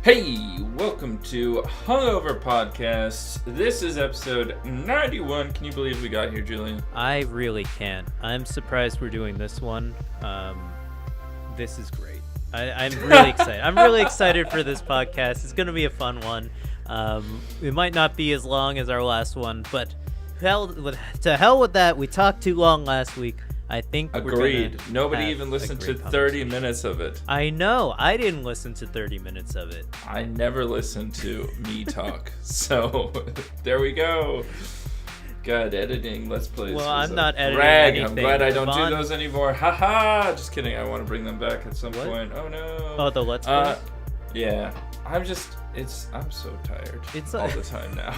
Hey, welcome to Hungover Podcast. This is episode 91. Can you believe we got here, Julien? I really can't. I'm surprised we're doing this one. This is great. I'm really excited. I'm really excited for this podcast. It's going to be a fun one. It might not be as long as our last one, but to hell with that. We talked too long last week. I think agreed. Nobody even listened to 30 minutes of it. I know. I didn't listen to 30 minutes of it. I never listened to me talk. So there we go. God, editing Let's Plays. Well, I'm not editing rag. anything. I'm glad I don't do those anymore. Haha. Just kidding. I want to bring them back at some point. Oh no. Oh, the Let's Plays? Yeah. I'm so tired all the time now.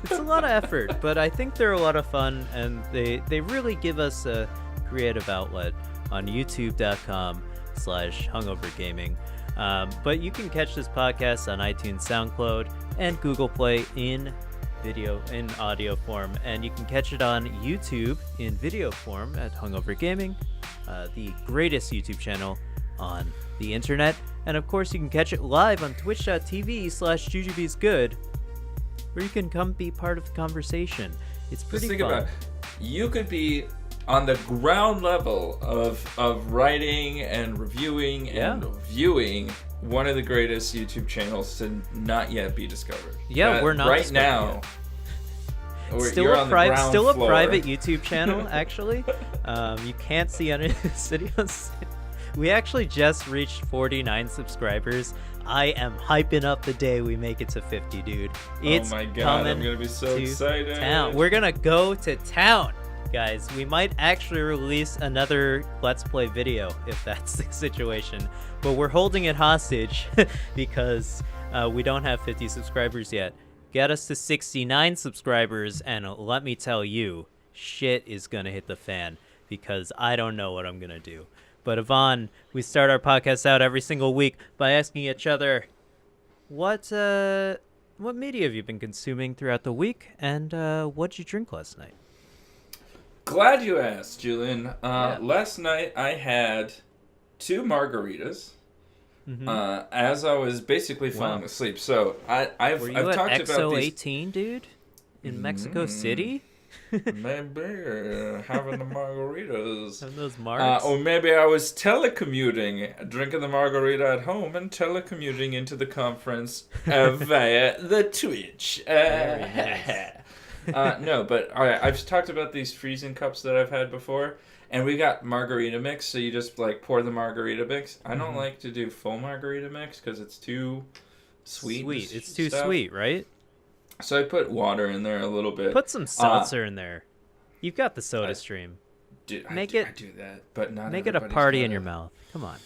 It's a lot of effort, but I think they're a lot of fun, and they really give us a creative outlet on youtube.com/hungovergaming. But you can catch this podcast on iTunes, SoundCloud, and Google Play in audio form, and you can catch it on YouTube in video form at Hungover Gaming, the greatest YouTube channel on the internet. And of course, you can catch it live on twitch.tv/jujubesgood, where you can come be part of the conversation. It's pretty fun. Think about it. You could be on the ground level of writing and reviewing and viewing one of the greatest YouTube channels to not yet be discovered. Yeah, we're not right now. Still a private YouTube channel, actually. You can't see any videos. We actually just reached 49 subscribers. I am hyping up the day we make it to 50, dude. It's oh my god, I'm gonna be so excited. Town. We're gonna go to town, guys. We might actually release another Let's Play video if that's the situation. But we're holding it hostage because we don't have 50 subscribers yet. Get us to 69 subscribers, and let me tell you, shit is gonna hit the fan because I don't know what I'm gonna do. But Ivan, we start our podcast out every single week by asking each other, what media have you been consuming throughout the week, and what'd you drink last night? Glad you asked, Julien. Last night I had 2 margaritas as I was basically falling asleep. So I've talked about X018, dude, in Mexico City. Maybe having the margaritas. Having those margs. Or maybe I was telecommuting, drinking the margarita at home and telecommuting into the conference via the Twitch. No, but I've talked about these freezing cups that I've had before, and we got margarita mix, so you just like pour the margarita mix. I don't like to do full margarita mix because it's too sweet. It's too sweet, right? So I put water in there a little bit. Put some seltzer in there. You've got the Soda Stream. I do that, but not make it a party in your mouth. Come on.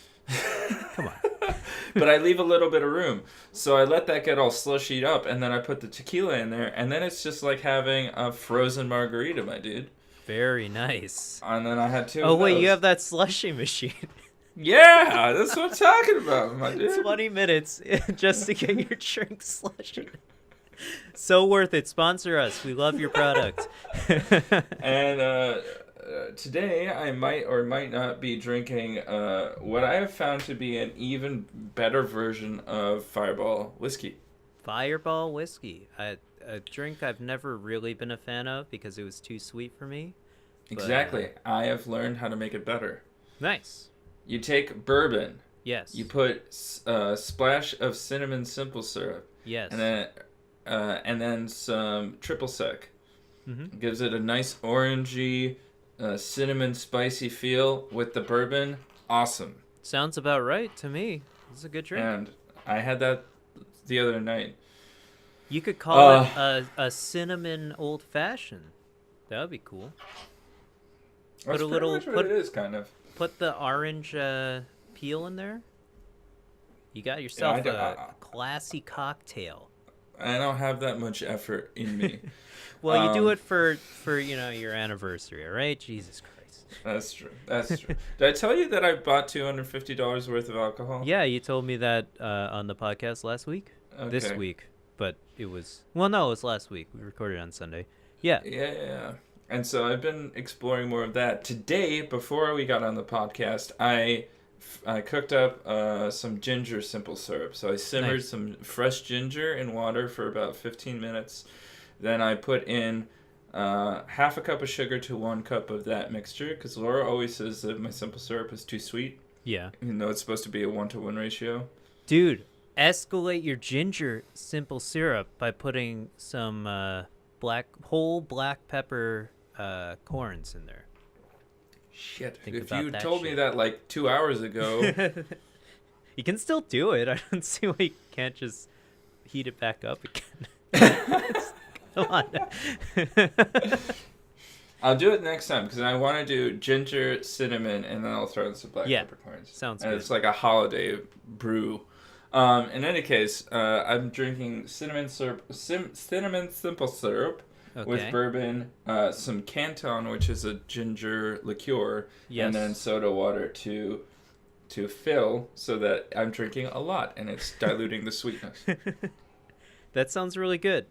Come on. But I leave a little bit of room. So I let that get all slushied up, and then I put the tequila in there, and then it's just like having a frozen margarita, my dude. Very nice. And then I had 2 Oh, wait, you have that slushy machine. Yeah, that's what I'm talking about, my dude. 20 minutes just to get your drink slushy. So worth it. Sponsor us. We love your product. And today I might or might not be drinking what I have found to be an even better version of Fireball whiskey. Fireball whiskey. A drink I've never really been a fan of because it was too sweet for me. Exactly. I have learned how to make it better. Nice. You take bourbon. Yes. You put a splash of cinnamon simple syrup. Yes. And then some triple sec. Gives it a nice orangey, cinnamon spicy feel with the bourbon. Awesome. Sounds about right to me. It's a good drink. And I had that the other night. You could call it a cinnamon old fashioned. That would be cool. That's pretty much what it is, kind of. Put the orange peel in there. You got yourself a classy cocktail. I don't have that much effort in me. Well, you do it for your anniversary, all right? Jesus Christ. That's true. Did I tell you that I bought $250 worth of alcohol? Yeah, you told me that on the podcast last week. Okay. This week, but it was... Well, no, it was last week. We recorded on Sunday. Yeah. Yeah. And so I've been exploring more of that. Today, before we got on the podcast, I I cooked up some ginger simple syrup. So I simmered some fresh ginger in water for about 15 minutes. Then I put in half a cup of sugar to 1 cup of that mixture, because Laura always says that my simple syrup is too sweet. Yeah. Even though it's supposed to be a 1-to-1 ratio. Dude, escalate your ginger simple syrup by putting some whole black pepper corns in there. Shit. If you told me that like 2 hours ago. You can still do it. I don't see why you can't just heat it back up again. Come on. I'll do it next time, because I want to do ginger, cinnamon, and then I'll throw in some black peppercorns. Sounds and good. It's like a holiday brew. In any case, I'm drinking cinnamon simple syrup with bourbon, some Canton, which is a ginger liqueur, and then soda water to fill, so that I'm drinking a lot, and it's diluting the sweetness. That sounds really good.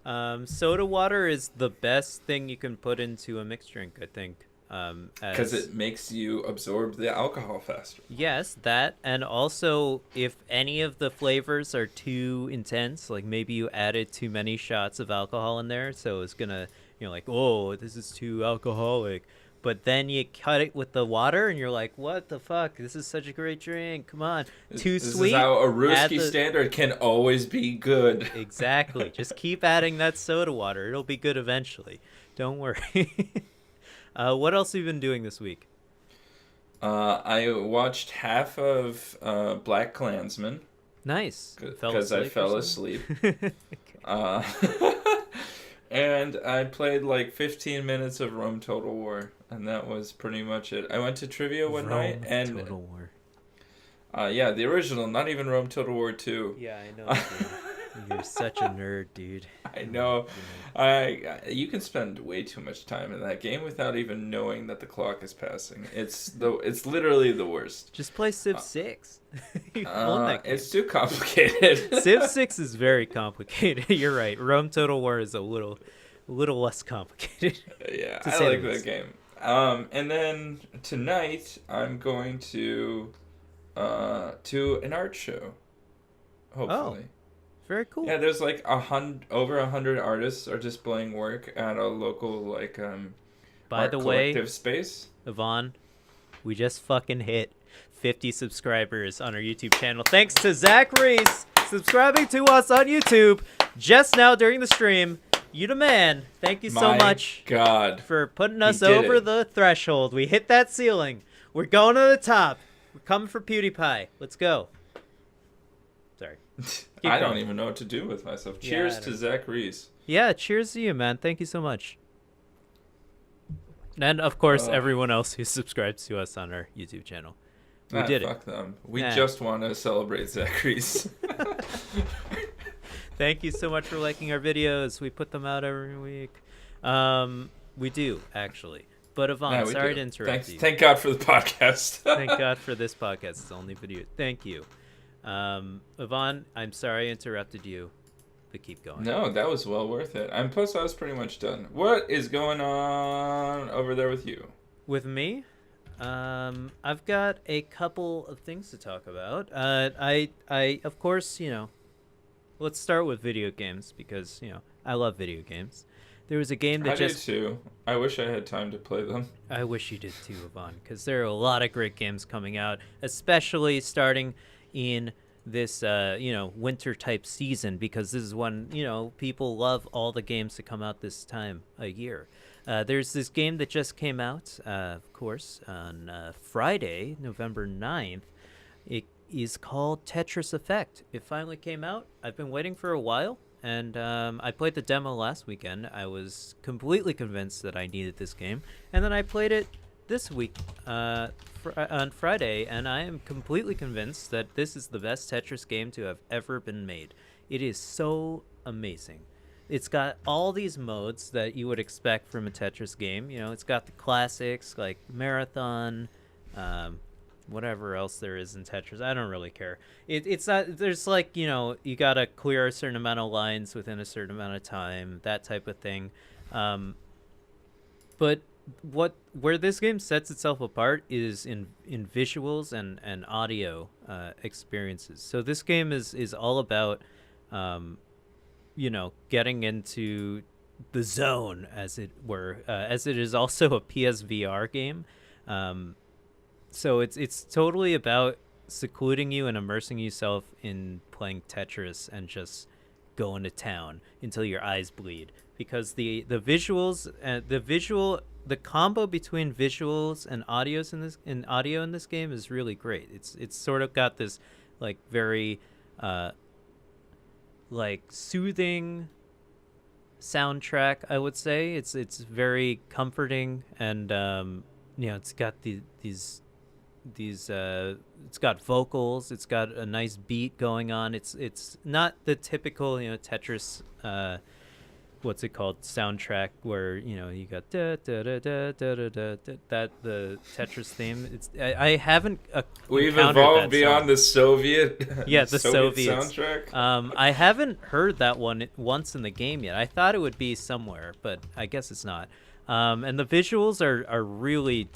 Soda water is the best thing you can put into a mixed drink, I think. Because it makes you absorb the alcohol faster. Yes, that, and also if any of the flavors are too intense, like maybe you added too many shots of alcohol in there, so it's gonna, like, oh, this is too alcoholic. But then you cut it with the water, and you're like, what the fuck? This is such a great drink. Come on. Too sweet. This is how a Ruski standard can always be good. Exactly. Just keep adding that soda water. It'll be good eventually. Don't worry. What else have you been doing this week? I watched half of Black Klansman. Nice. Because I fell asleep. And I played like 15 minutes of Rome Total War, and that was pretty much it. I went to trivia one night, and Total War. Yeah, the original, not even Rome Total War 2. Yeah, I know. You're such a nerd, dude. I know. You can spend way too much time in that game without even knowing that the clock is passing. It's literally the worst. Just play Civ 6. It's too complicated. Civ 6 is very complicated. You're right. Rome Total War is a little less complicated. Yeah, I like that game. And then tonight I'm going to an art show. Hopefully. Oh. Very cool. Yeah, there's like over 100 artists are displaying work at a local By the way, collective space. Ivan, we just fucking hit 50 subscribers on our YouTube channel. Thanks to Zach Reese subscribing to us on YouTube just now during the stream. You the man. Thank you so much for putting us over the threshold. We hit that ceiling. We're going to the top. We're coming for PewDiePie. Let's go. Sorry. I don't even know what to do with myself. Cheers to Zach Reese. Yeah, cheers to you, man. Thank you so much. And, of course, everyone else who subscribes to us on our YouTube channel. We did fuck them. We just want to celebrate Zach Reese. Thank you so much for liking our videos. We put them out every week. We do, actually. But, Ivan, sorry to interrupt you. Thank God for the podcast. Thank God for this podcast. It's the only video. Thank you. Ivan, I'm sorry I interrupted you, but keep going. No, that was well worth it. Plus, I was pretty much done. What is going on over there with you? With me? I've got a couple of things to talk about. I of course, let's start with video games because, I love video games. There was a game that I do too. I wish I had time to play them. I wish you did too, Ivan, because there are a lot of great games coming out, especially starting in this winter type season, because this is when people love all the games that come out this time of year. There's this game that just came out, of course, on Friday, November 9th. It is called Tetris Effect. It finally came out. I've been waiting for a while, and I played the demo last weekend. I was completely convinced that I needed this game, and then I played it this week on Friday, and I am completely convinced that this is the best Tetris game to have ever been made. It is so amazing. It's got all these modes that you would expect from a Tetris game. It's got the classics like Marathon, whatever else there is in Tetris. I don't really care. It's not, there's like, you gotta clear a certain amount of lines within a certain amount of time, that type of thing. But where this game sets itself apart is in visuals and audio experiences. So this game is all about getting into the zone, as it were, as it is also a PSVR game. So it's totally about secluding you and immersing yourself in playing Tetris and just going to town until your eyes bleed, because the visuals, the combo between visuals and audio in this game is really great. It's sort of got this like very like soothing soundtrack, I would say. It's very comforting, and it's got these it's got vocals, it's got a nice beat going on. It's not the typical Tetris what's it called, soundtrack, where you got da da da da da da da, that the Tetris theme. I haven't we've encountered evolved that beyond song. The Soviet the Soviet soundtrack. I haven't heard that one once in the game yet. I thought it would be somewhere, but I guess it's not. And the visuals are really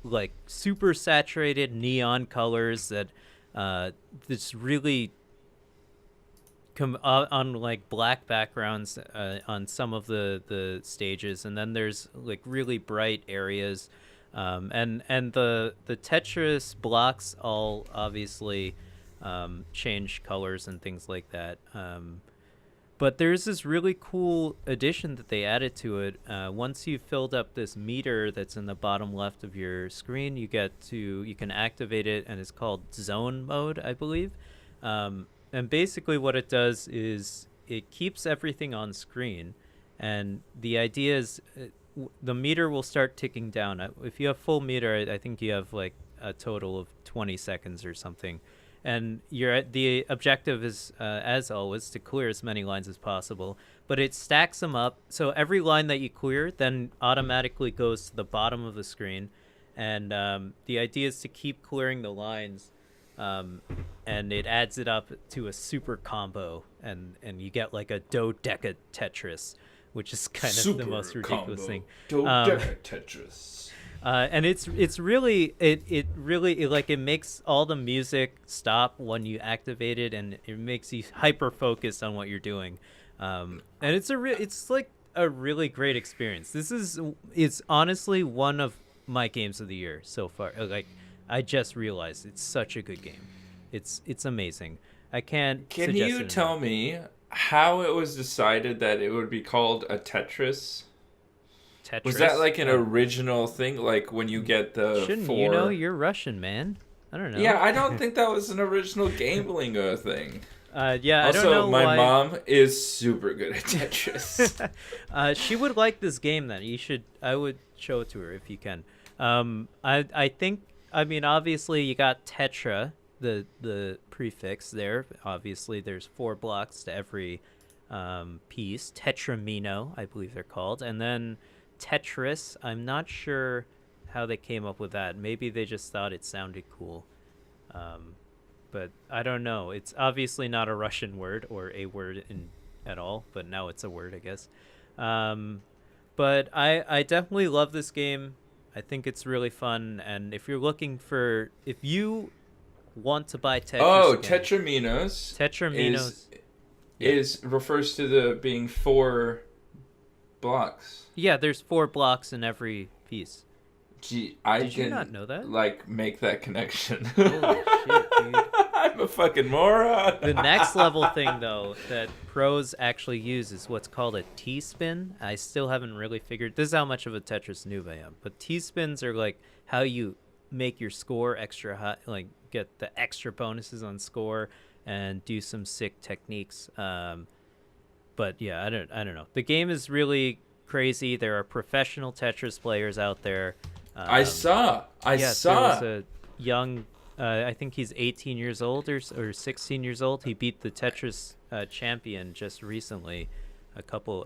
like super saturated neon colors that this really come on like black backgrounds on some of the stages, and then there's like really bright areas, and the Tetris blocks all obviously change colors and things like that. But there's this really cool addition that they added to it. Once you've filled up this meter that's in the bottom left of your screen, you can activate it, and it's called zone mode, I believe. And basically what it does is it keeps everything on screen, and the idea is the meter will start ticking down. If you have full meter, I think you have like a total of 20 seconds or something. And the objective is, as always, to clear as many lines as possible. But it stacks them up, so every line that you clear then automatically goes to the bottom of the screen. And the idea is to keep clearing the lines, and it adds it up to a super combo. And you get like a dodeca Tetris, which is kind of the most ridiculous thing. Dodeca Tetris. And it's really it makes all the music stop when you activate it, and it makes you hyper focused on what you're doing, and it's like a really great experience. It's honestly one of my games of the year so far. Like, I just realized it's such a good game. It's amazing. I can't. Can you tell me how it was decided that it would be called a Tetris? Tetris? Was that like an original thing? Like when you get the Shouldn't four... you know? You're Russian, man. I don't know. Yeah, I don't think that was an original gambling thing. Yeah, also, I don't know my why... mom is super good at Tetris. She would like this game then. I would show it to her if you can. I think, I mean, obviously you got Tetra, the prefix there. Obviously there's 4 blocks to every piece. Tetramino, I believe they're called. And then Tetris, I'm not sure how they came up with that. Maybe they just thought it sounded cool. But I don't know. It's obviously not a Russian word or a word at all, but now it's a word, I guess. But I definitely love this game. I think it's really fun, and if you want to buy Tetris again, Tetraminos refers to the being 4 blocks. Yeah, there's 4 blocks in every piece. Gee, Did you not know that? Like, make that connection. Holy shit, dude. I'm a fucking moron. The next level thing, though, that pros actually use is what's called a T-spin. I still haven't really figured... This is how much of a Tetris noob I am. But T-spins are like how you make your score extra high, like get the extra bonuses on score and do some sick techniques. But yeah, I don't know. The game is really crazy. There are professional Tetris players out there. I saw. There was a young... I think he's 18 years old or 16 years old. He beat the Tetris champion just recently. I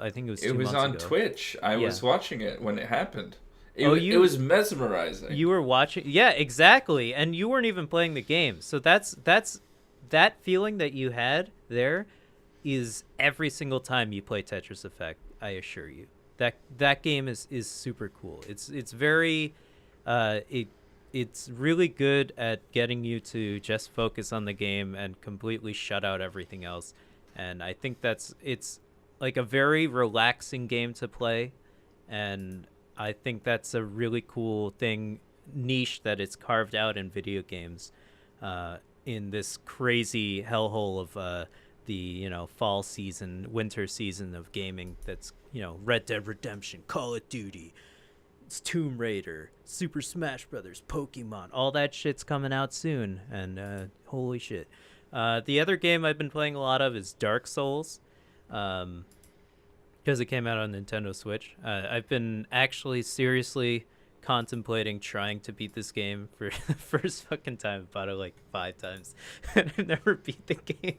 think it was 2 months ago. It was on Twitch. I was watching it when it happened. It was mesmerizing. You were watching? Yeah, exactly. And you weren't even playing the game. So that feeling that you had there is every single time you play Tetris Effect, I assure you. that game is super cool. It's very it's really good at getting you to just focus on the game and completely shut out everything else. And I think it's like a very relaxing game to play, and I think that's a really cool niche that it's carved out in video games, in this crazy hellhole of the fall season, winter season of gaming. That's Red Dead Redemption, Call of Duty, it's Tomb Raider, Super Smash Brothers, Pokemon, all that shit's coming out soon, and holy shit. The other game I've been playing a lot of is Dark Souls, because it came out on Nintendo Switch. I've been actually seriously contemplating trying to beat this game for the first fucking time. I've bought it like 5 times, and I've never beat the game.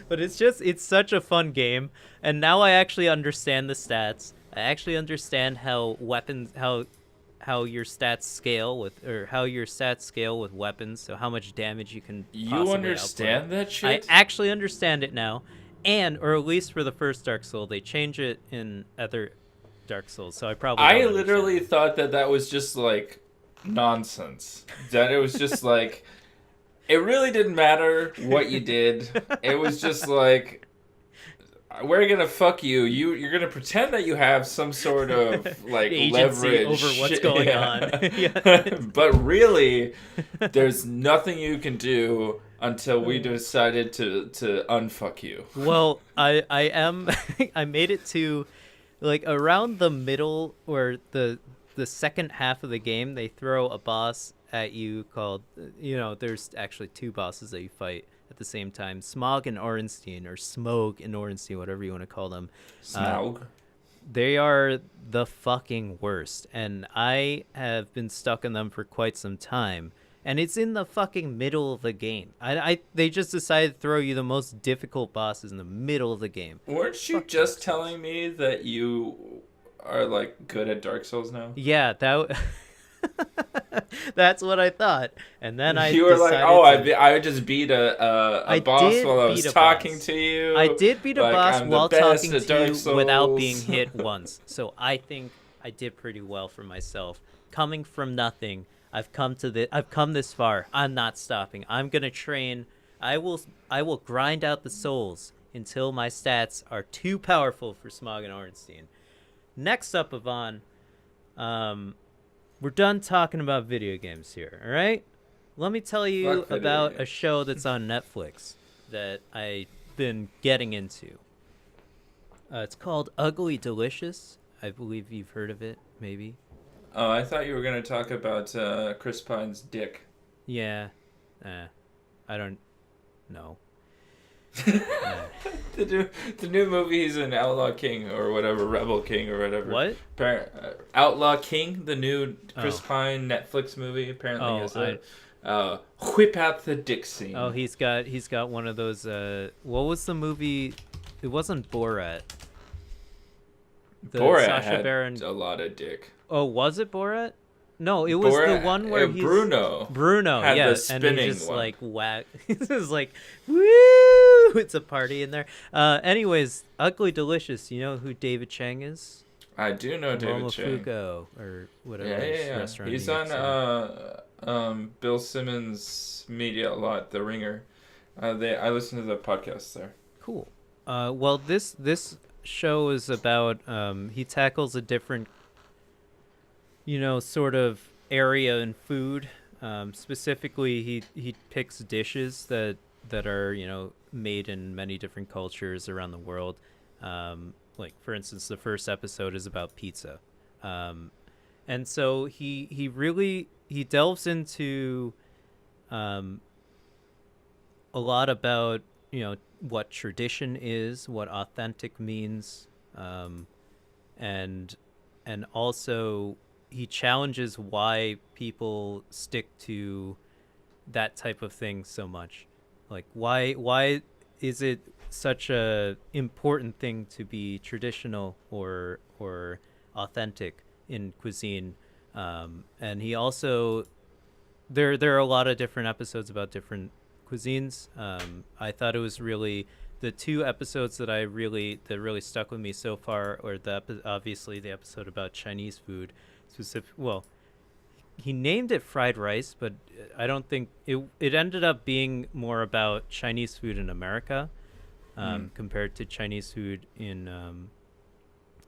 But it's such a fun game, and now I actually understand the stats. I actually understand how your stats scale with weapons, so how much damage you can possibly You understand output. that shit? I actually understand it now, or at least for the first Dark Souls. They change it in other Dark Souls, so I literally thought that was just like nonsense. That it was just like it really didn't matter what you did. It was just like, we're gonna fuck you. You're gonna pretend that you have some sort of like agency leverage over what's going on. But really, there's nothing you can do until we decided to unfuck you. Well, I made it to like around the middle or the second half of the game. They throw a boss at you called, there's actually 2 bosses that you fight at the same time, Smog and Orenstein, or Smog and Orenstein, whatever you want to call them. Smaug. They are the fucking worst, and I have been stuck in them for quite some time, and it's in the fucking middle of the game. They just decided to throw you the most difficult bosses in the middle of the game. Weren't you just telling me that you are like good at Dark Souls now? Yeah, that's what I thought, and then you were like, "Oh, I just beat a boss while I was talking to you." I did beat a boss while talking to you Souls. Without being hit once, so I think I did pretty well for myself. Coming from nothing, I've come this far. I'm not stopping. I'm gonna train. I will grind out the souls until my stats are too powerful for Smog and Orenstein. Next up, Ivan, we're done talking about video games here, all right? Let me tell you about a show that's on Netflix that I've been getting into. It's called Ugly Delicious. I believe you've heard of it, maybe. Oh, I thought you were going to talk about Chris Pine's dick. Yeah. I don't know. The new movie, he's an Outlaw King or whatever, Rebel King or whatever. What? Outlaw King, the new Chris Pine Netflix movie, apparently is a whip out the dick scene. Oh, he's got one of those. What was the movie? It wasn't Borat. Borat Sacha had Baron... a lot of dick. Oh, was it Borat? No, it was the one where he's... Bruno, had yeah, the spinning and he just one. like whack. This is like, woo! It's a party in there. Anyways, Ugly Delicious. You know who David Chang is? I do know David Chang. Momofuku, or whatever. Yeah. Restaurant He's on Bill Simmons' media a lot, The Ringer. I listen to the podcast there. Cool. Well, this show is about he tackles a different sort of area in food. Specifically, he picks dishes that are made in many different cultures around the world. Like, for instance, the first episode is about pizza, and so he really delves into a lot about what tradition is, what authentic means, and also he challenges why people stick to that type of thing so much. Like, why is it such a important thing to be traditional or authentic in cuisine? And he also there are a lot of different episodes about different cuisines. I thought it was really the two episodes that really stuck with me so far, or obviously the episode about Chinese food, well, he named it fried rice, but I don't think it ended up being more about Chinese food in America compared to Chinese food in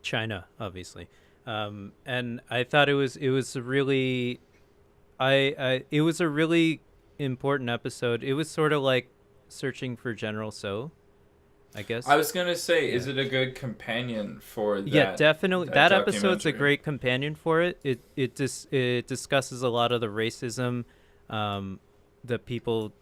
China, obviously. And I thought it was a really it was a really important episode. It was sort of like searching for General So, I guess. I was gonna say, is it a good companion for that? Yeah, definitely. That episode's a documentary? great companion for it. It discusses a lot of the racism that people,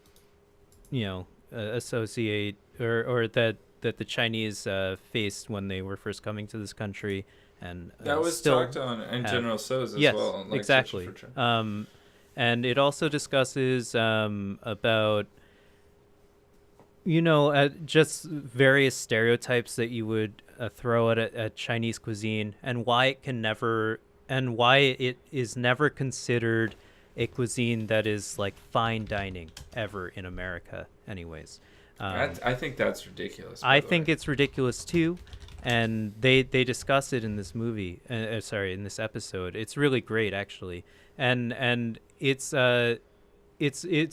associate or that the Chinese faced when they were first coming to this country, and that was still talked on in General So's as yes, well. Like exactly. And it also discusses about just various stereotypes that you would throw at Chinese cuisine, and why it is never considered a cuisine that is like fine dining ever in America anyways. I think that's ridiculous. I think it's ridiculous too, and they discuss it in this movie. In this episode. It's really great actually, and it's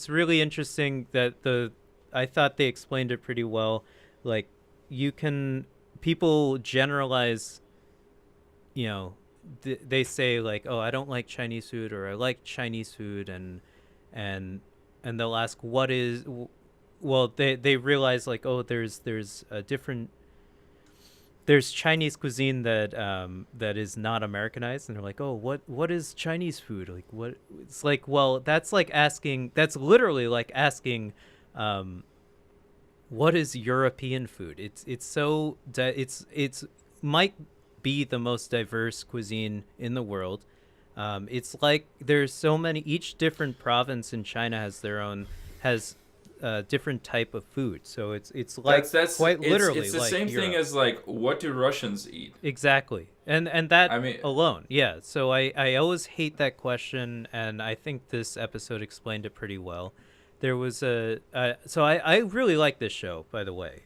really interesting that I thought they explained it pretty well. Like, people generalize, they say like, oh, I don't like Chinese food, or I like Chinese food, and they'll ask what is, well, they realize like, oh, there's a different, there's Chinese cuisine that is not Americanized, and they're like, oh, what is Chinese food? Like, what? It's like, well, that's literally like asking, what is European food? It's might be the most diverse cuisine in the world. It's like there's so many. Each different province in China has different type of food. So it's like that's quite literally it's the like same Europe. Thing as like, what do Russians eat? Exactly. And that, I mean, alone, yeah. So I always hate that question, and I think this episode explained it pretty well. There was so I really like this show, by the way.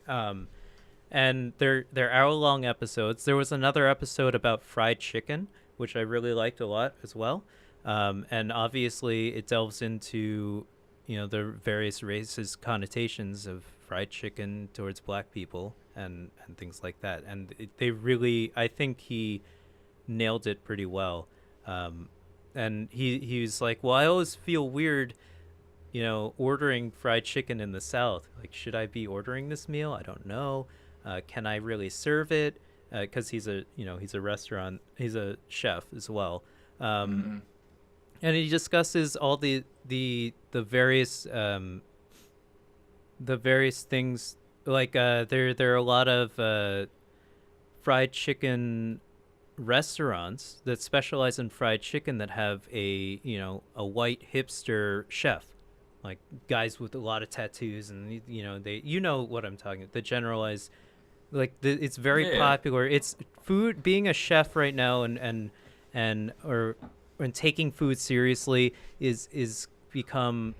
And they're hour-long episodes. There was another episode about fried chicken, which I really liked a lot as well. And obviously it delves into, the various racist connotations of fried chicken towards black people and things like that. And I think he nailed it pretty well. And he was like, well, I always feel weird, ordering fried chicken in the South. Like, should I be ordering this meal? I don't know. Can I really serve it? Because he's a chef as well. And he discusses all the various things. Like, there are a lot of fried chicken restaurants that specialize in fried chicken that have a white hipster chef. Like, guys with a lot of tattoos, and they what I'm talking about. The generalized, like, it's very popular. It's food, being a chef right now, and taking food seriously is become,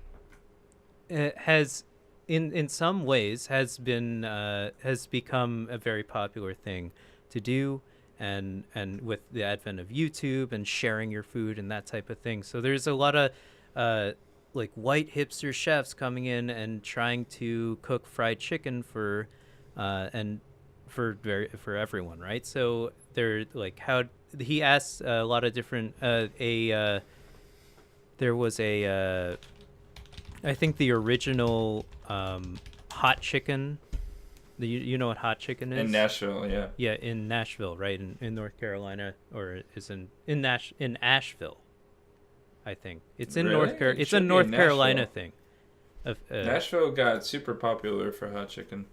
has in some ways has become a very popular thing to do, and with the advent of YouTube and sharing your food and that type of thing. So there's a lot of like white hipster chefs coming in and trying to cook fried chicken for everyone, right? So they're like, how he asks a lot of different there was I think the original hot chicken. You know what hot chicken is? In Nashville, yeah. Yeah, in Nashville, right? In North Carolina, or is in Asheville. I think it's in Really? It's a North Carolina thing. Nashville got super popular for hot chicken.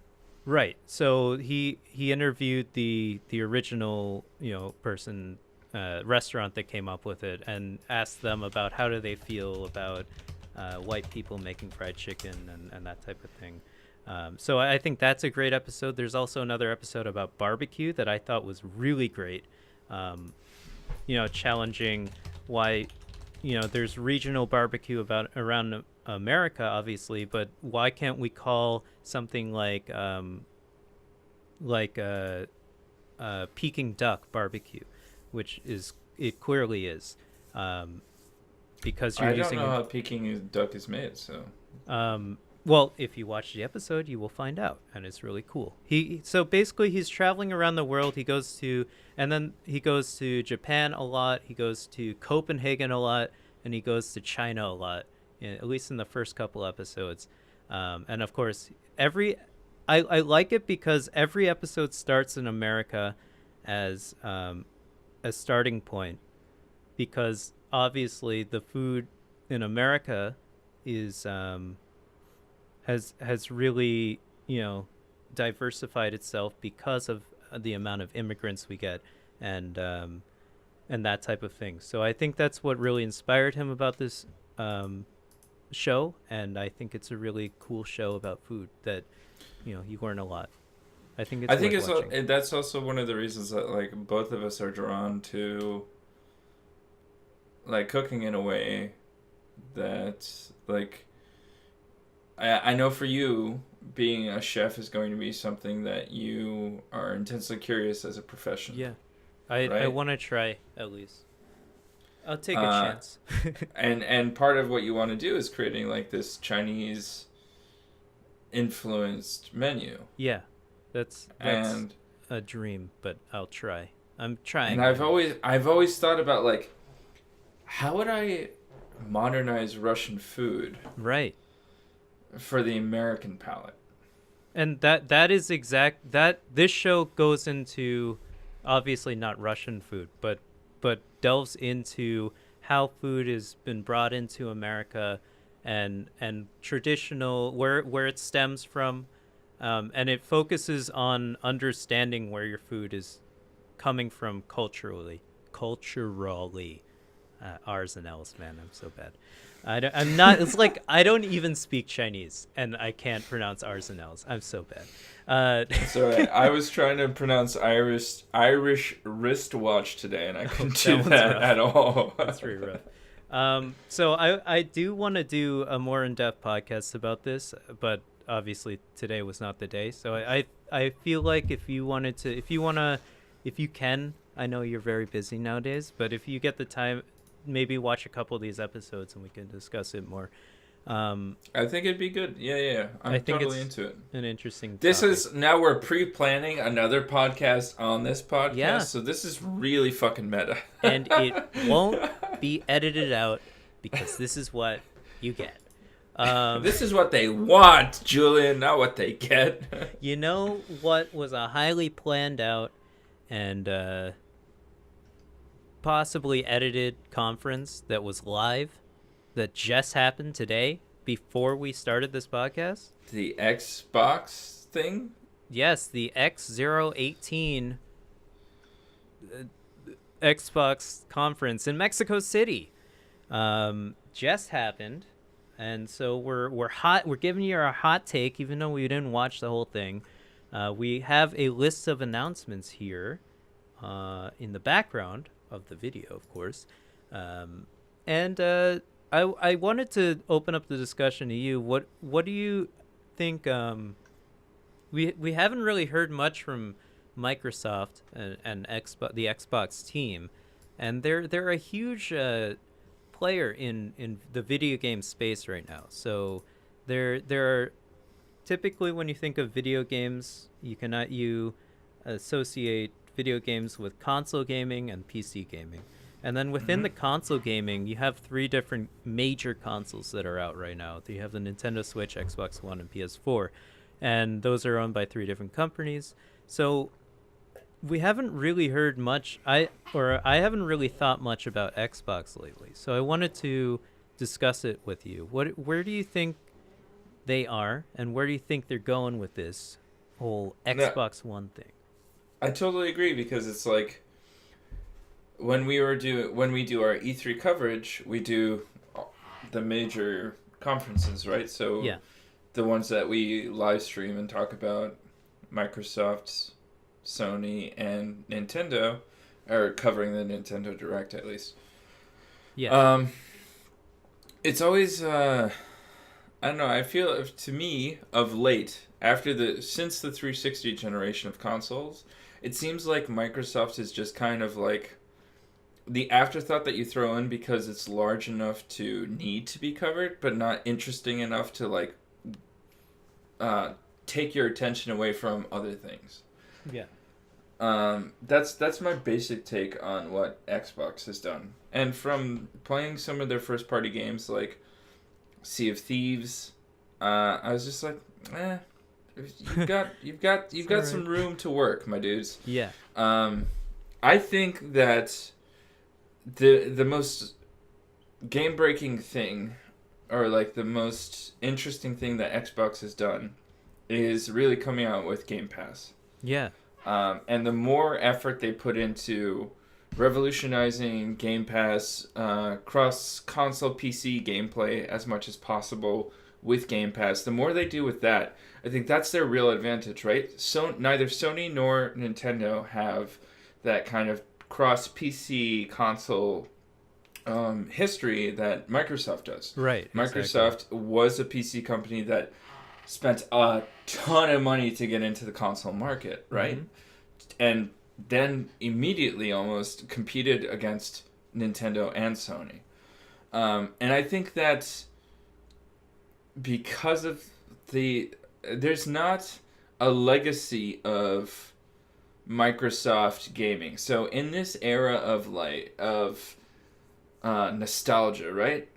Right. So he interviewed the original person, restaurant that came up with it, and asked them about how do they feel about white people making fried chicken and that type of thing. So I think that's a great episode. There's also another episode about barbecue that I thought was really great. Challenging why. There's regional barbecue around America, obviously, but why can't we call something like like Peking duck barbecue, which it clearly is, because you're using. I don't know how Peking duck is made, so. Well, if you watch the episode, you will find out, and it's really cool. So basically he's traveling around the world. He goes to Japan a lot. He goes to Copenhagen a lot, and he goes to China a lot, at least in the first couple episodes. And of course, I like it because every episode starts in America as a starting point, because obviously the food in America is has really, diversified itself because of the amount of immigrants we get, and that type of thing. So I think that's what really inspired him about this show, and I think it's a really cool show about food that you learn a lot. I think that's also one of the reasons that like both of us are drawn to like cooking in a way that like I know for you being a chef is going to be something that you are intensely curious as a profession. Yeah, I want to try at least. I'll take a chance. and part of what you want to do is creating like this Chinese influenced menu. Yeah, that's a dream, but I'll try. I'm trying. And I've always thought about like, how would I modernize Russian food? Right. For the American palate. And that is exact that this show goes into, obviously not Russian food, but delves into how food has been brought into America and traditional where it stems from, and it focuses on understanding where your food is coming from culturally. R's and L's, man, I'm so bad. I'm not. It's like I don't even speak Chinese, and I can't pronounce R's and L's. I'm so bad. It's all right. I was trying to pronounce Irish wristwatch today, and I couldn't do that at all. That's pretty rough. So I do want to do a more in-depth podcast about this, but obviously today was not the day. So I feel like if you can, I know you're very busy nowadays, but if you get the time, maybe watch a couple of these episodes and we can discuss it more. I think it'd be good. Yeah. I'm totally into it. An interesting topic. Now we're pre-planning another podcast on this podcast. Yeah. So this is really fucking meta. And it won't be edited out because this is what you get. This is what they want, Julien, not what they get. You know what was a highly planned out and possibly edited conference that was live that just happened today before we started this podcast? The Xbox thing? Yes, the X018 Xbox conference in Mexico City just happened, and so we're giving you our hot take, even though we didn't watch the whole thing. We have a list of announcements here in the background of the video, of course, and I wanted to open up the discussion to you. What do you think? We haven't really heard much from Microsoft and the Xbox team, and they're a huge player in the video game space right now. So there are typically, when you think of video games, you associate video games with console gaming and PC gaming. And then within the console gaming, you have three different major consoles that are out right now. You have the Nintendo Switch, Xbox One, and PS4. And those are owned by three different companies. So we haven't really heard much. I haven't really thought much about Xbox lately. So I wanted to discuss it with you. Where do you think they are, and where do you think they're going with this whole Xbox One thing? I totally agree, because it's like when we do our E3 coverage, we do the major conferences, right? So yeah, the ones that we live stream and talk about, Microsoft, Sony, and Nintendo, are covering the Nintendo Direct at least. Yeah. It's always I don't know. I feel to me of late, since the 360 generation of consoles, it seems like Microsoft is just kind of like the afterthought that you throw in because it's large enough to need to be covered, but not interesting enough to like take your attention away from other things. Yeah. That's my basic take on what Xbox has done. And from playing some of their first party games like Sea of Thieves, I was just like, you've got some room to work, my dudes. Yeah. I think that the most game breaking thing, or like the most interesting thing that Xbox has done, is really coming out with Game Pass. Yeah. And the more effort they put into revolutionizing Game Pass, cross-console PC gameplay as much as possible with Game Pass, the more they do with that, I think that's their real advantage, right? So neither Sony nor Nintendo have that kind of cross-PC console history that Microsoft does. Right. Microsoft was a PC company that spent a ton of money to get into the console market, right? Mm-hmm. And then immediately almost competed against Nintendo and Sony. And I think that because of there's not a legacy of Microsoft gaming. So in this era of nostalgia, right?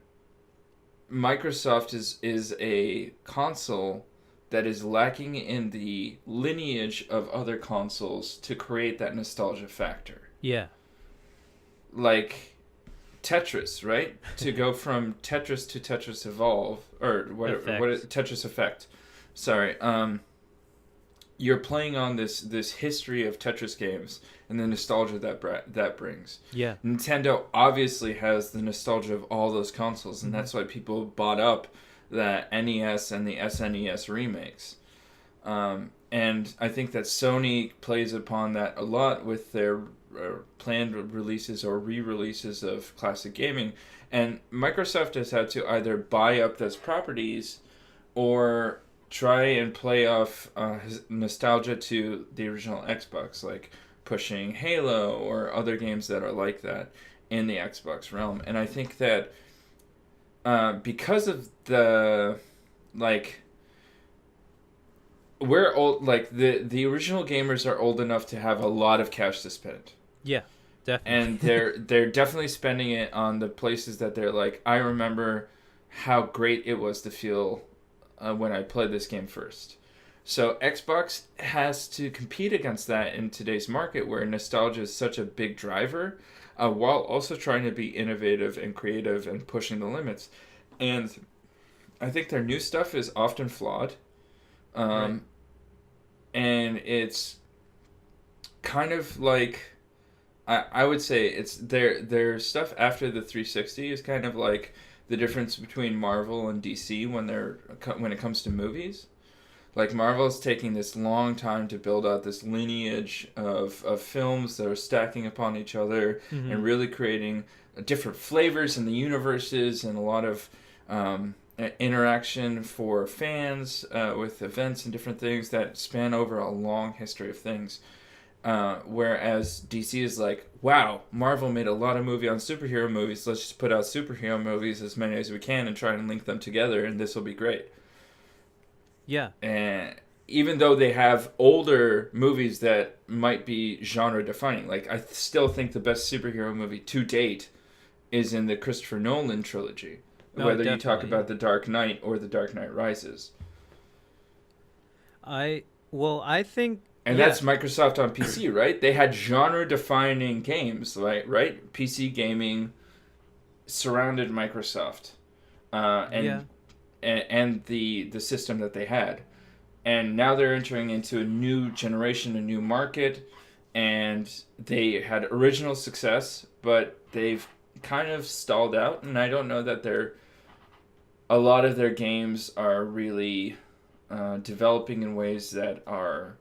Microsoft is a console that is lacking in the lineage of other consoles to create that nostalgia factor. Yeah. Like Tetris, right? To go from Tetris to Tetris Evolve, or whatever, Tetris Effect. Sorry. You're playing on this history of Tetris games and the nostalgia that brings. Yeah. Nintendo obviously has the nostalgia of all those consoles, and that's why people bought up the NES and the SNES remakes. And I think that Sony plays upon that a lot with their planned releases or re-releases of classic gaming. And Microsoft has had to either buy up those properties or try and play off nostalgia to the original Xbox, like pushing Halo or other games that are like that in the Xbox realm. And I think that because of the, like, we're old, like the original gamers are old enough to have a lot of cash to spend. Yeah, definitely. And they're definitely spending it on the places that they're like, I remember how great it was to feel when I played this game first. So Xbox has to compete against that in today's market where nostalgia is such a big driver, while also trying to be innovative and creative and pushing the limits. And I think their new stuff is often flawed. Right. And it's kind of like, I would say it's their stuff after the 360 is kind of like the difference between Marvel and DC when it comes to movies. Like, Marvel's taking this long time to build out this lineage of films that are stacking upon each other and really creating different flavors in the universes and a lot of interaction for fans with events and different things that span over a long history of things. Whereas DC is like, wow, Marvel made a lot of movie on superhero movies. Let's just put out superhero movies as many as we can and try and link them together, and this will be great. Yeah. And even though they have older movies that might be genre defining, like I still think the best superhero movie to date is in the Christopher Nolan trilogy. Whether you talk about The Dark Knight or The Dark Knight Rises. I think... And that's Microsoft on PC, right? They had genre-defining games, right? PC gaming surrounded Microsoft, and the system that they had. And now they're entering into a new generation, a new market, and they had original success, but they've kind of stalled out, and I don't know that a lot of their games are really developing in ways that are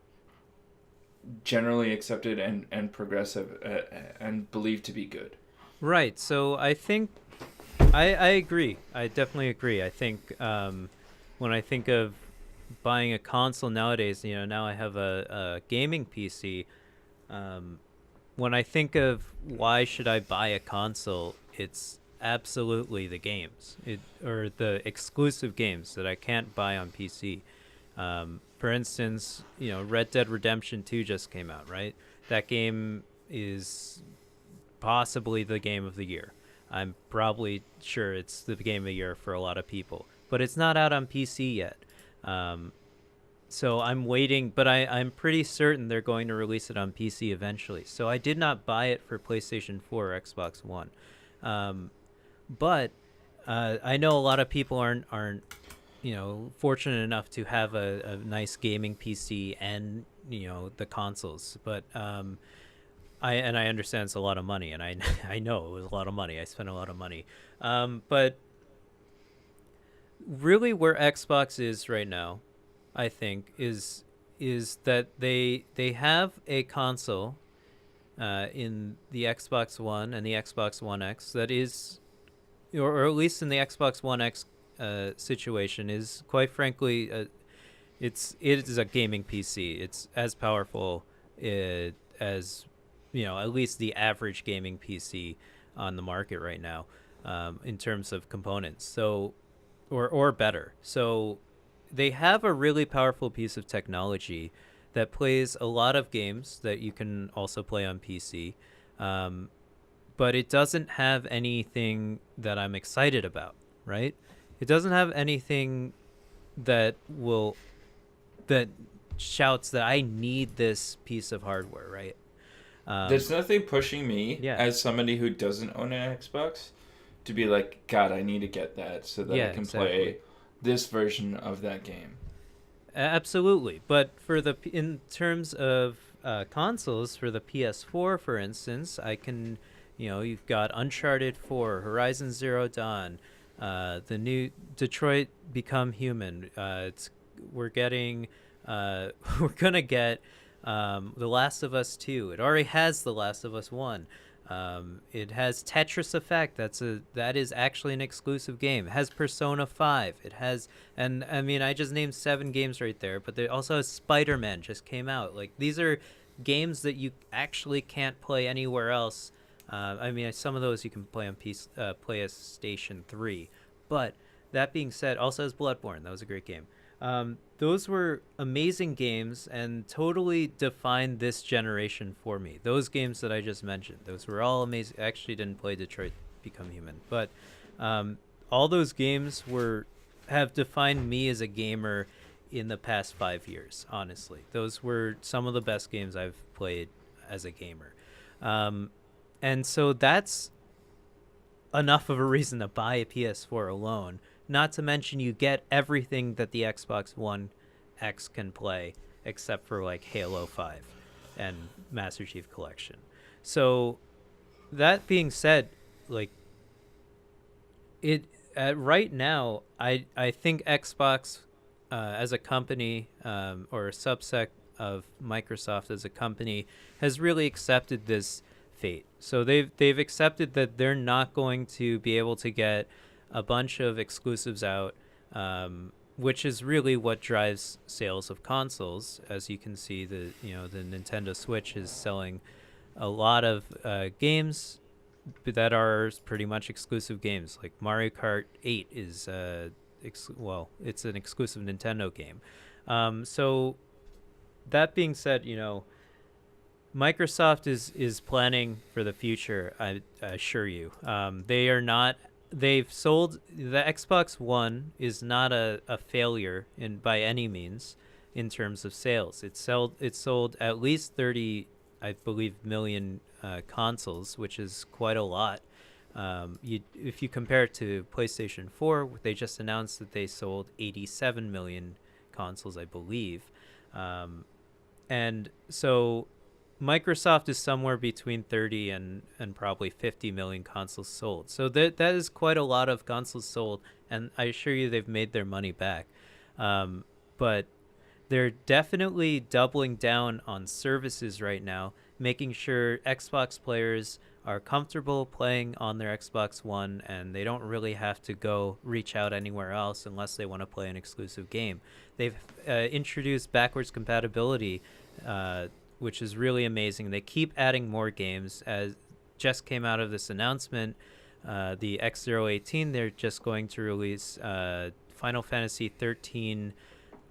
generally accepted and progressive and believed to be good. Right. So I think I agree. I definitely agree. I think when I think of buying a console nowadays, now I have a gaming PC. When I think of why should I buy a console, it's absolutely the games, or the exclusive games that I can't buy on PC. For instance, Red Dead Redemption 2 just came out, right? That game is possibly the game of the year. I'm probably sure it's the game of the year for a lot of people, but it's not out on PC yet. So I'm waiting, but I'm pretty certain they're going to release it on PC eventually. So I did not buy it for PlayStation 4 or Xbox One. But I know a lot of people aren't fortunate enough to have a nice gaming PC and the consoles. But I understand it's a lot of money, and I know it was a lot of money. I spent a lot of money. But really, where Xbox is right now, I think, is that they have a console in the Xbox One and the Xbox One X that is, or at least in the Xbox One X situation, is quite frankly, it is a gaming PC. It's as powerful as at least the average gaming PC on the market right now, in terms of components. So, or better. So they have a really powerful piece of technology that plays a lot of games that you can also play on PC. But it doesn't have anything that I'm excited about, right? It doesn't have anything that shouts that I need this piece of hardware, right? There's nothing pushing me as somebody who doesn't own an Xbox to be like, God, I need to get that so that I can play this version of that game. Absolutely. But in terms of consoles, for the PS4, for instance, I can, you've got Uncharted 4, Horizon Zero Dawn, the new Detroit Become Human. We're gonna get The Last of Us 2. It already has The Last of Us 1. It has Tetris Effect. That is actually an exclusive game. It has Persona 5. It has, and I mean, I just named 7 games right there, but there also has Spider-Man just came out. Like, these are games that you actually can't play anywhere else. I mean, some of those you can play on PlayStation 3. But that being said, also has Bloodborne. That was a great game. Those were amazing games and totally defined this generation for me. Those games that I just mentioned, those were all amazing. I actually didn't play Detroit Become Human, but all those games have defined me as a gamer in the past 5 years, honestly. Those were some of the best games I've played as a gamer. And so that's enough of a reason to buy a PS4 alone. Not to mention you get everything that the Xbox One X can play, except for like Halo 5 and Master Chief Collection. So that being said, like right now, I think Xbox as a company, or a subset of Microsoft as a company, has really accepted this fate. So they've accepted that they're not going to be able to get a bunch of exclusives out, which is really what drives sales of consoles. As you can see, the Nintendo Switch is selling a lot of games that are pretty much exclusive games. Like Mario Kart 8 is it's an exclusive Nintendo game. So that being said, Microsoft is planning for the future. I assure you, they've sold the Xbox One is not a failure by any means in terms of sales. It sold at least 30, I believe, million consoles, which is quite a lot. If you compare it to PlayStation 4, they just announced that they sold 87 million consoles, I believe. And so Microsoft is somewhere between 30 and probably 50 million consoles sold. So that is quite a lot of consoles sold, and I assure you they've made their money back. But they're definitely doubling down on services right now, making sure Xbox players are comfortable playing on their Xbox One, and they don't really have to go reach out anywhere else unless they want to play an exclusive game. They've introduced backwards compatibility, which is really amazing. They keep adding more games. As just came out of this announcement, the X018, they're just going to release Final Fantasy 13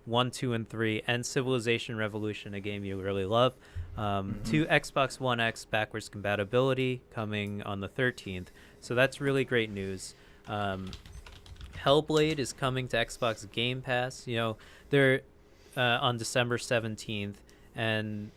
1, 2, and 3, and Civilization Revolution, a game you really love. To Xbox One X backwards compatibility coming on the 13th. So that's really great news. Hellblade is coming to Xbox Game Pass. They're on December 17th, and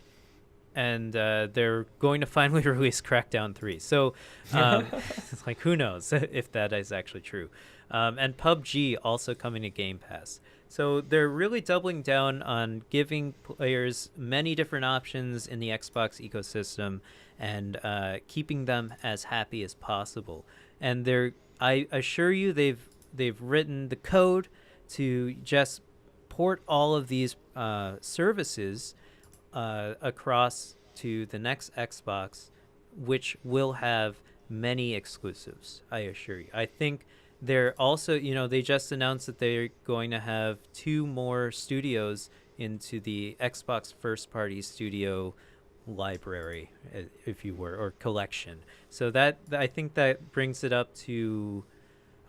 they're going to finally release Crackdown 3. So it's like, who knows if that is actually true. And PUBG also coming to Game Pass. So they're really doubling down on giving players many different options in the Xbox ecosystem and keeping them as happy as possible. And I assure you, they've written the code to just port all of these services across to the next Xbox, which will have many exclusives, I assure you. I think they're also, they just announced that they're going to have 2 more studios into the Xbox first-party studio library, if you were, or collection. So that, I think that brings it up to,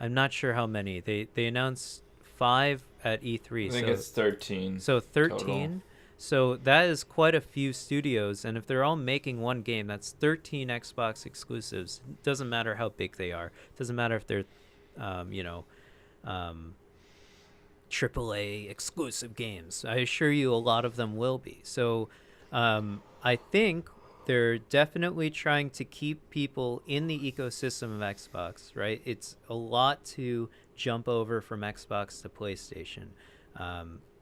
I'm not sure how many. They announced 5 at E3. I think it's 13. So 13. Total. So that is quite a few studios, and if they're all making one game, that's 13 Xbox exclusives. It doesn't matter how big they are. It doesn't matter if they're AAA exclusive games. I assure you a lot of them will be. So I think they're definitely trying to keep people in the ecosystem of Xbox, right? It's a lot to jump over from Xbox to PlayStation.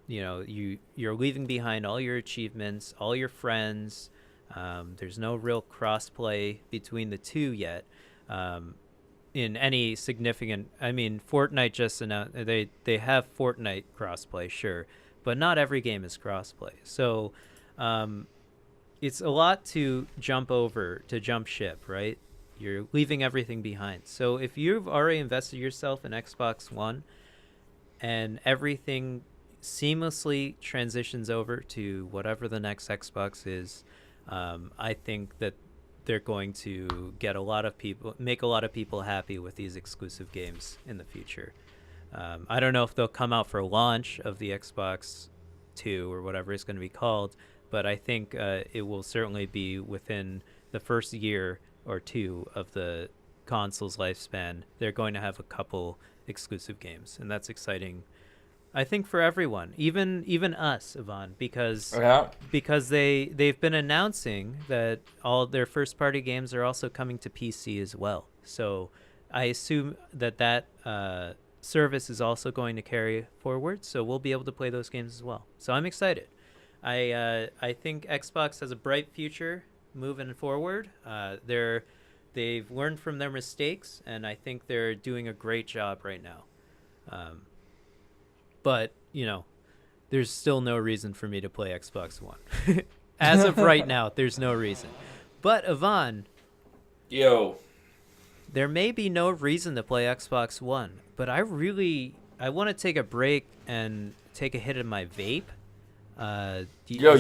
You're leaving behind all your achievements, all your friends. There's no real cross-play between the two yet. In any significant, Fortnite just announced they have Fortnite crossplay, sure, but not every game is crossplay. So it's a lot to jump ship, right? You're leaving everything behind. So if you've already invested yourself in Xbox One and everything seamlessly transitions over to whatever the next Xbox is, I think that they're going to make a lot of people happy with these exclusive games in the future. I don't know if they'll come out for launch of the Xbox 2 or whatever it's going to be called, but I think it will certainly be within the first year or 2 of the console's lifespan. They're going to have a couple exclusive games, and that's exciting, I think, for everyone, even us, Ivan, because they've been announcing that all their first party games are also coming to PC as well. So I assume that service is also going to carry forward, so we'll be able to play those games as well. So I'm excited. I think Xbox has a bright future moving forward. They've learned from their mistakes, and I think they're doing a great job right now. But, there's still no reason for me to play Xbox One. As of right now, there's no reason. But, Ivan. Yo. There may be no reason to play Xbox One, but I want to take a break and take a hit of my vape. Is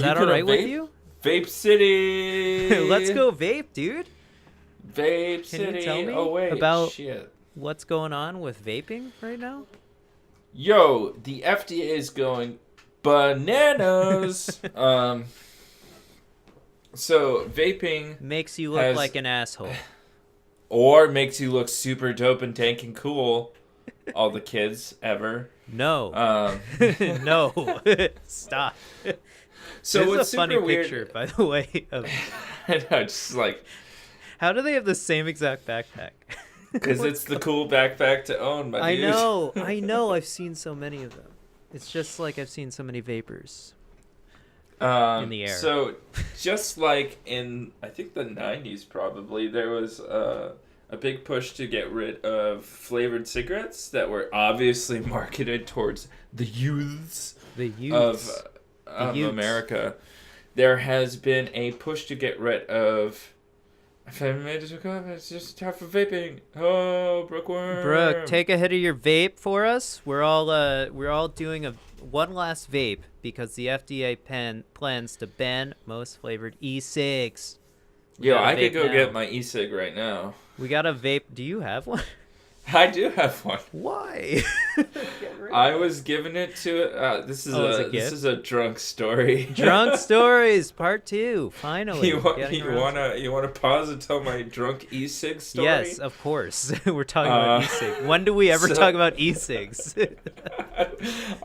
that all right with you? Vape City! Let's go vape, dude. Vape City. Can you tell me about what's going on with vaping right now? Yo, the FDA is going bananas. So vaping makes you look like an asshole, or makes you look super dope and dank and cool. All the kids ever. No. No. Stop. So this what's is a funny super weird, picture, by the way. I know, just like, how do they have the same exact backpack? Because it's the cool backpack to own, my dude. I know. I've seen so many of them. It's just like I've seen so many vapors in the air. So, just like in, I think the 90s probably, there was a big push to get rid of flavored cigarettes that were obviously marketed towards the youths of America. There has been a push to get rid of If I made it to cup, it's just time for vaping. Oh, Brookworm. Brooke, take a hit of your vape for us. We're all doing one last vape because the FDA plans to ban most flavored e-cigs. Yo, I could go get my e-cig right now. We got a vape. Do you have one? I do have one. Why? I was given it to this is a drunk story. Drunk stories part 2. Finally. You wanna pause and tell my drunk e-cig story? Yes, of course. We're talking about e-cig. When do we ever talk about e-cigs?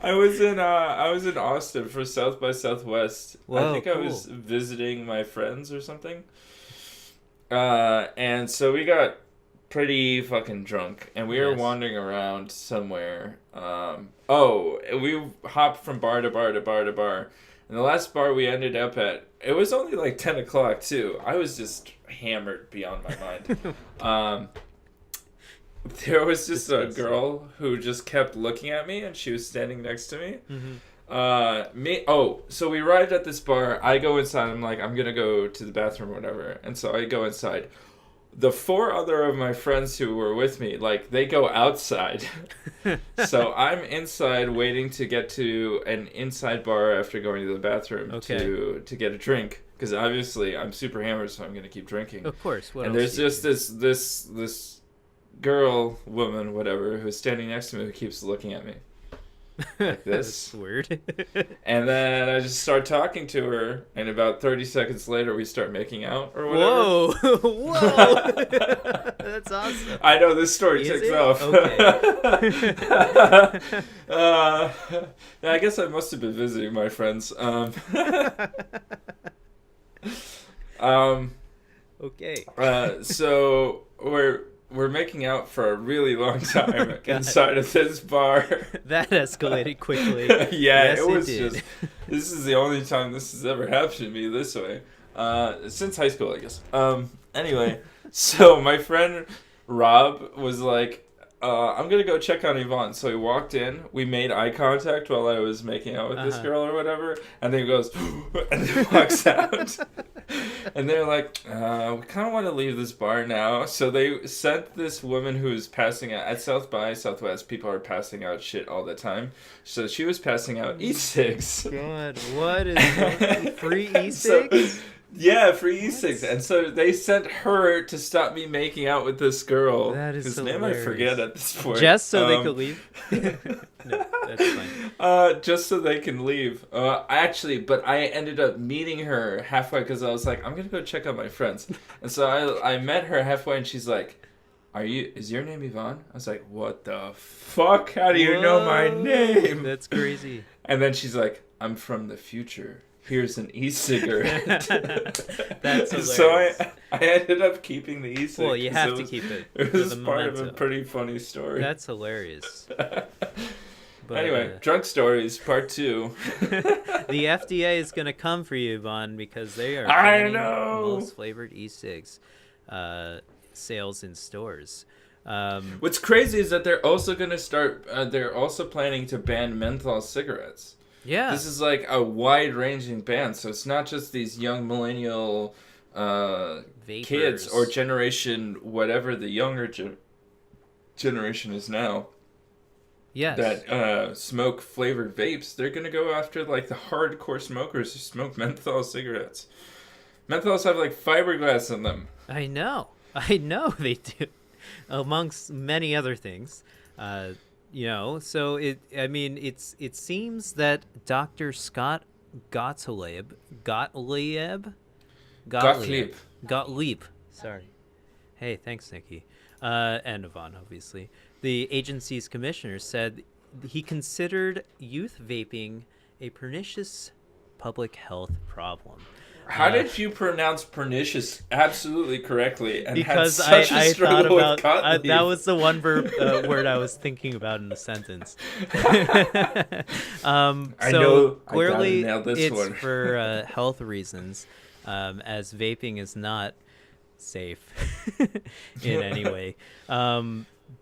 I was in Austin for South by Southwest. Whoa, I think I was visiting my friends or something. And so we got pretty fucking drunk, and we were wandering around somewhere. We hopped from bar to bar to bar to bar, and the last bar we ended up at, it was only like 10 o'clock too. I was just hammered beyond my mind. There was just a girl who just kept looking at me, and she was standing next to me. So we arrived at this bar. I go inside. I'm like, I'm gonna go to the bathroom or whatever, and so I go inside. The 4 other of my friends who were with me, like, they go outside. So I'm inside waiting to get to an inside bar after going to the bathroom to get a drink. Because obviously I'm super hammered, so I'm going to keep drinking. Of course. And there's just this girl, woman, whatever, who's standing next to me who keeps looking at me. Like this. That's weird. And then I just start talking to her, and about 30 seconds later we start making out or whatever. Whoa. That's awesome. I know, this story takes off. Okay. I guess I must have been visiting my friends. Okay. So we're making out for a really long time inside of this bar. That escalated quickly. Yeah, yes, it was just. This is the only time this has ever happened to me this way. Since high school, I guess. Anyway, so my friend Rob was like, I'm going to go check on Yvonne. So he walked in. We made eye contact while I was making out with this girl or whatever. And then he goes, and then walks out. And they're like, we kind of want to leave this bar now. So they sent this woman who's passing out. At South by Southwest, people are passing out shit all the time. So she was passing out e-cigs. God, what is free e-cigs? Yeah, free e-cigs. And so they sent her to stop me making out with this girl. That is whose name I forget at this point. Just so they could leave? No, that's fine. Just so they can leave. But I ended up meeting her halfway because I was like, I'm going to go check on my friends. And so I met her halfway, and she's like, is your name Yvonne? I was like, what the fuck? How do you know my name? That's crazy. And then she's like, I'm from the future. Here's an e-cigarette. That's hilarious. So I ended up keeping the e-cig. Well, you have to keep it. It was part of a pretty funny story. That's hilarious. But, anyway, drunk stories, part 2. The FDA is going to come for you, Yvonne, because they are banning most flavored e-cigs sales in stores. What's crazy is that they're also going to start, they're also planning to ban menthol cigarettes. Yeah. This is like a wide-ranging ban, so it's not just these young millennial kids or generation, whatever the younger generation is now. Yes. That smoke flavored vapes. They're going to go after like the hardcore smokers who smoke menthol cigarettes. Menthols have like fiberglass in them. I know they do, amongst many other things. So it seems that Dr. Scott Gottlieb, sorry. Hey, thanks, Nikki. And Yvonne, obviously. The agency's commissioner said he considered youth vaping a pernicious public health problem. How did you pronounce pernicious absolutely correctly? And because had such I a thought about that was the one word I was thinking about in the sentence. Clearly it's for health reasons, as vaping is not safe in any way.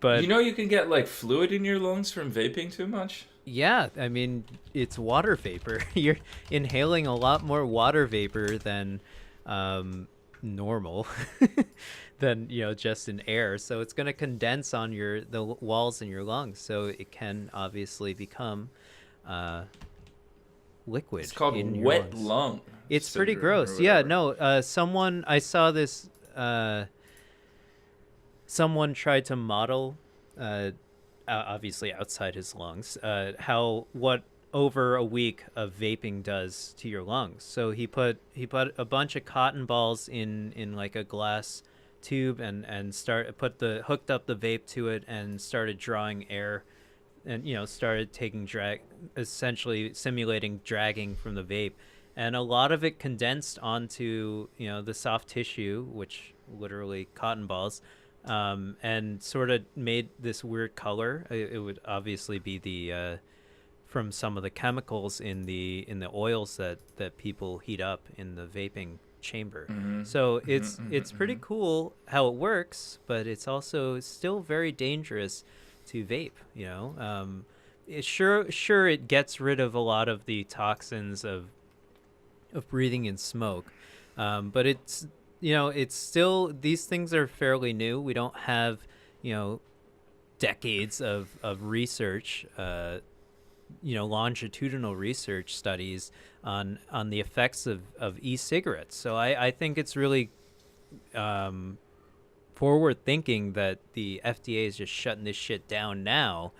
But you can get like fluid in your lungs from vaping too much. Yeah, I mean, it's water vapor. You're inhaling a lot more water vapor than normal than just in air. So it's going to condense on the walls in your lungs. So it can obviously become liquid. It's called in your wet lungs. lung. It's pretty gross. Yeah, no. I saw this. Someone tried to model, obviously outside his lungs, what over a week of vaping does to your lungs. So he put a bunch of cotton balls in like a glass tube and hooked up the vape to it and started drawing air, and started taking essentially simulating dragging from the vape, and a lot of it condensed onto the soft tissue, which literally cotton balls, and sort of made this weird color. It would obviously be the from some of the chemicals in the oils that people heat up in the vaping chamber. Mm-hmm. So it's pretty cool how it works, but it's also still very dangerous to vape. Sure it gets rid of a lot of the toxins of breathing in smoke, but it's still, these things are fairly new. We don't have decades of research, longitudinal research studies on the effects of e-cigarettes. So I think it's really forward thinking that the FDA is just shutting this shit down now,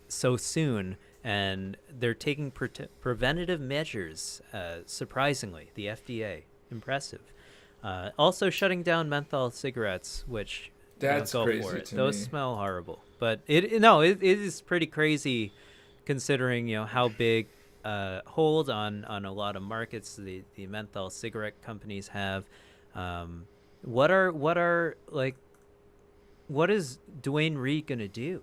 so soon, and they're taking preventative measures. Surprisingly, the FDA, impressive. Also shutting down menthol cigarettes, which that's go crazy for it. To Those me. smell horrible, but it is pretty crazy considering how big hold on a lot of markets the menthol cigarette companies have. What is Duane Reade gonna do?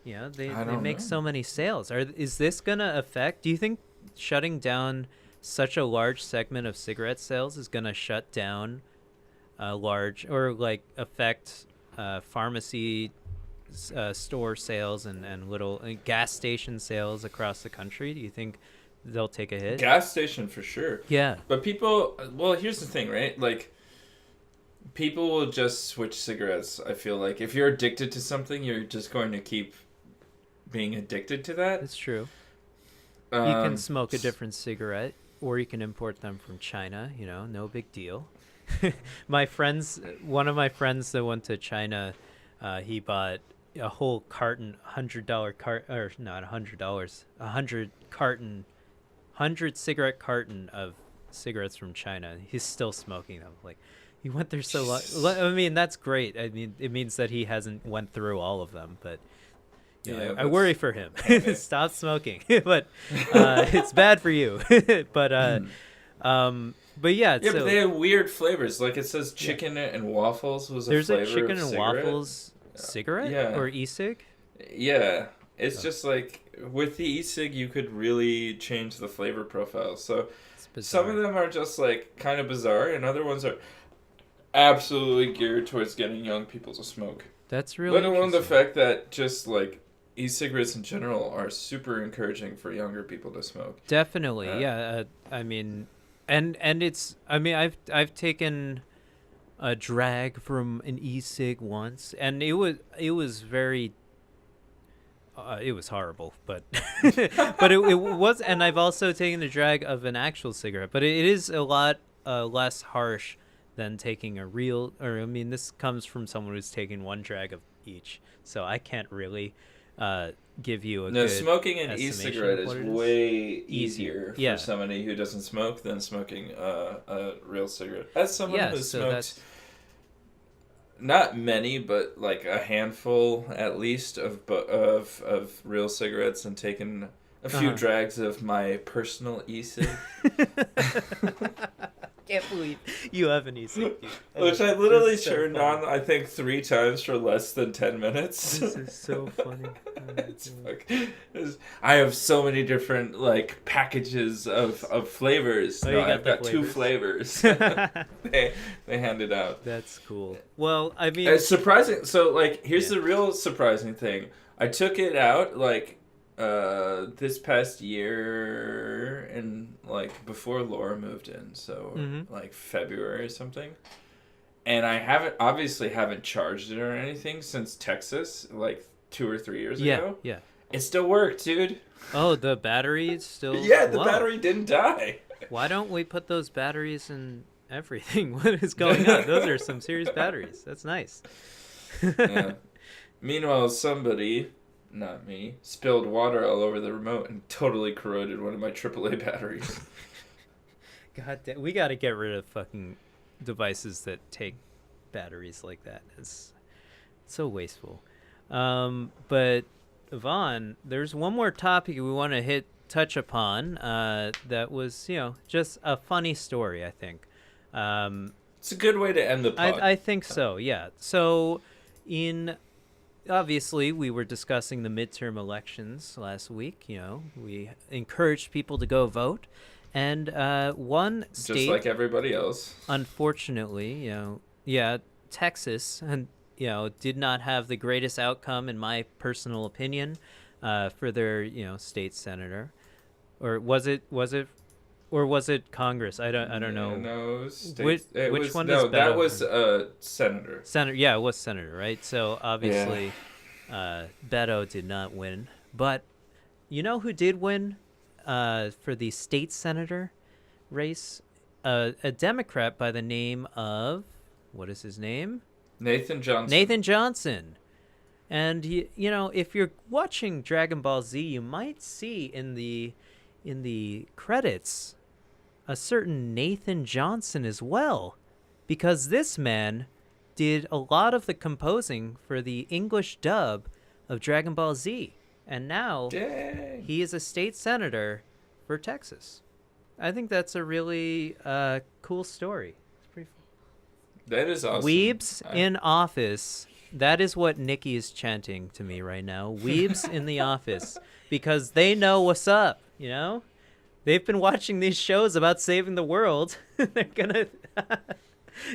They make so many sales. Is this gonna affect? Do you think shutting down such a large segment of cigarette sales is gonna shut down affect pharmacy store sales and little gas station sales across the country? Do you think they'll take a hit? Gas station for sure. Yeah. But people, well, here's the thing, right? Like, people will just switch cigarettes. I feel like if you're addicted to something, you're just going to keep being addicted to that. That's true. You can smoke a different cigarette, or you can import them from China. No big deal. One of my friends that went to China, he bought a whole carton, $100 cigarette carton of cigarettes from China. He's still smoking them. Like, he went there so long. I mean, that's great. I mean, it means that he hasn't went through all of them, but I worry for him. Stop smoking. But it's bad for you. But yeah. Yeah, but they have weird flavors. Like, it says chicken and waffles was a flavor. There's a chicken and cigarette. Waffles cigarette or e-cig? Yeah. It's just like, with the e-cig, you could really change the flavor profile. So some of them are just like kind of bizarre, and other ones are absolutely geared towards getting young people to smoke. That's really let alone the fact that just like e-cigarettes in general are super encouraging for younger people to smoke. Definitely, yeah. I mean, and it's, I mean, I've taken a drag from an e-cig once, and it was very. It was horrible, but but it was, and I've also taken a drag of an actual cigarette, but it is a lot less harsh than taking a real, or I mean, this comes from someone who's taken one drag of each, so I can't really give you a good smoking an e-cigarette is way easier for somebody who doesn't smoke than smoking a real cigarette. As someone who smoked not many, but like a handful at least of real cigarettes, and taken a few drags of my personal e-cig. Can't believe you have an e-cig. Which I literally turned on, I think, 3 times for less than 10 minutes. This is so funny. I have so many different like packages of flavors. I've got 2 flavors. they handed out. That's cool. Well, I mean, it's surprising. So like, here's the real surprising thing. I took it out like this past year, and like before Laura moved in, so like February or something. And I haven't charged it or anything since Texas, like 2 or 3 years ago. Yeah. It still worked, dude. Oh, the battery still... Yeah, the battery didn't die. Why don't we put those batteries in everything? What is going on? Those are some serious batteries. That's nice. Yeah. Meanwhile, somebody, not me, spilled water all over the remote and totally corroded one of my AAA batteries. God damn, we got to get rid of fucking devices that take batteries like that. It's so wasteful. But Ivan, there's one more topic we want to touch upon. That was, just a funny story, I think. It's a good way to end the pod. I think so, yeah. So, obviously, we were discussing the midterm elections last week. We encouraged people to go vote. And one state... Just like everybody else. Unfortunately, Texas, and did not have the greatest outcome, in my personal opinion, for their, state senator. Or was it Congress? I don't know. No, which one is Beto? That was senator. Senator, yeah, it was senator, right? So obviously, Beto did not win. But you know who did win for the state senator race? A Democrat by the name of, what is his name? Nathan Johnson. And if you're watching Dragon Ball Z, you might see in the credits a certain Nathan Johnson as well, because this man did a lot of the composing for the English dub of Dragon Ball Z, and now he is a state senator for Texas. I think that's a really cool story. It's pretty fun. That is awesome. Weebs in office. That is what Nikki is chanting to me right now. Weebs in the office, because they know what's up, They've been watching these shows about saving the world. They're going to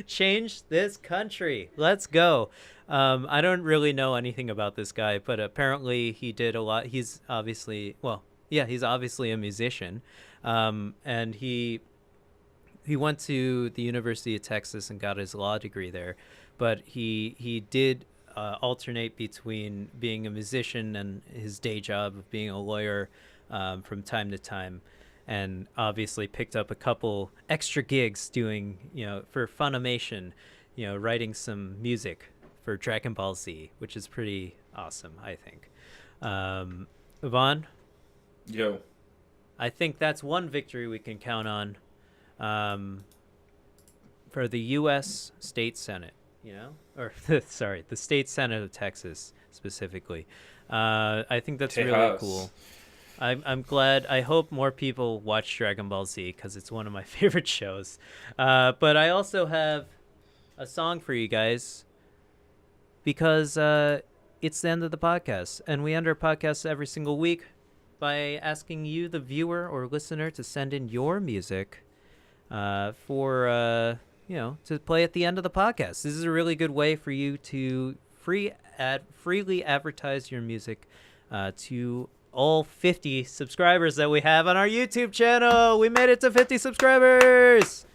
change this country. Let's go. I don't really know anything about this guy, but apparently he did a lot. He's obviously a musician. And he went to the University of Texas and got his law degree there. But he did alternate between being a musician and his day job of being a lawyer from time to time. And obviously picked up a couple extra gigs doing, for Funimation, writing some music for Dragon Ball Z, which is pretty awesome, I think. Ivan? Yo. I think that's one victory we can count on for the U.S. State Senate, Or, sorry, the State Senate of Texas, specifically. I think that's really cool. I'm glad. I hope more people watch Dragon Ball Z, because it's one of my favorite shows. But I also have a song for you guys, because it's the end of the podcast. And we end our podcast every single week by asking you, the viewer or listener, to send in your music for, to play at the end of the podcast. This is a really good way for you to freely advertise your music to all 50 subscribers that we have on our YouTube channel. We made it to 50 subscribers.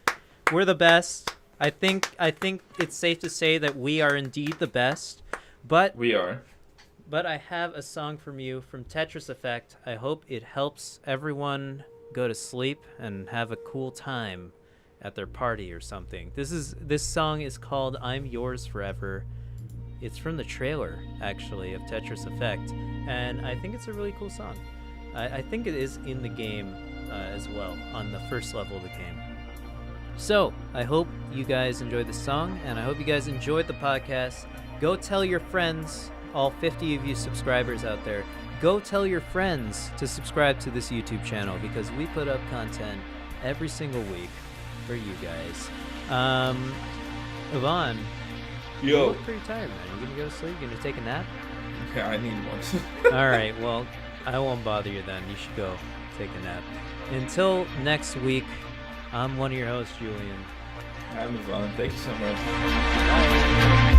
We're the best. I think it's safe to say that we are indeed the best. But we are. But I have a song from you from Tetris Effect. I hope it helps everyone go to sleep and have a cool time at their party or something. This song is called I'm Yours Forever. It's from the trailer, actually, of Tetris Effect, and I think it's a really cool song. I think it is in the game as well, on the first level of the game. So, I hope you guys enjoyed the song, and I hope you guys enjoyed the podcast. Go tell your friends, all 50 of you subscribers out there, go tell your friends to subscribe to this YouTube channel, because we put up content every single week for you guys. Ivan, you look pretty tired, man. You gonna go to sleep? You gonna take a nap? Yeah, I need one. All right, well, I won't bother you then. You should go take a nap. Until next week, I'm one of your hosts, Julien. I'm Ivan. Thank you so much. Bye.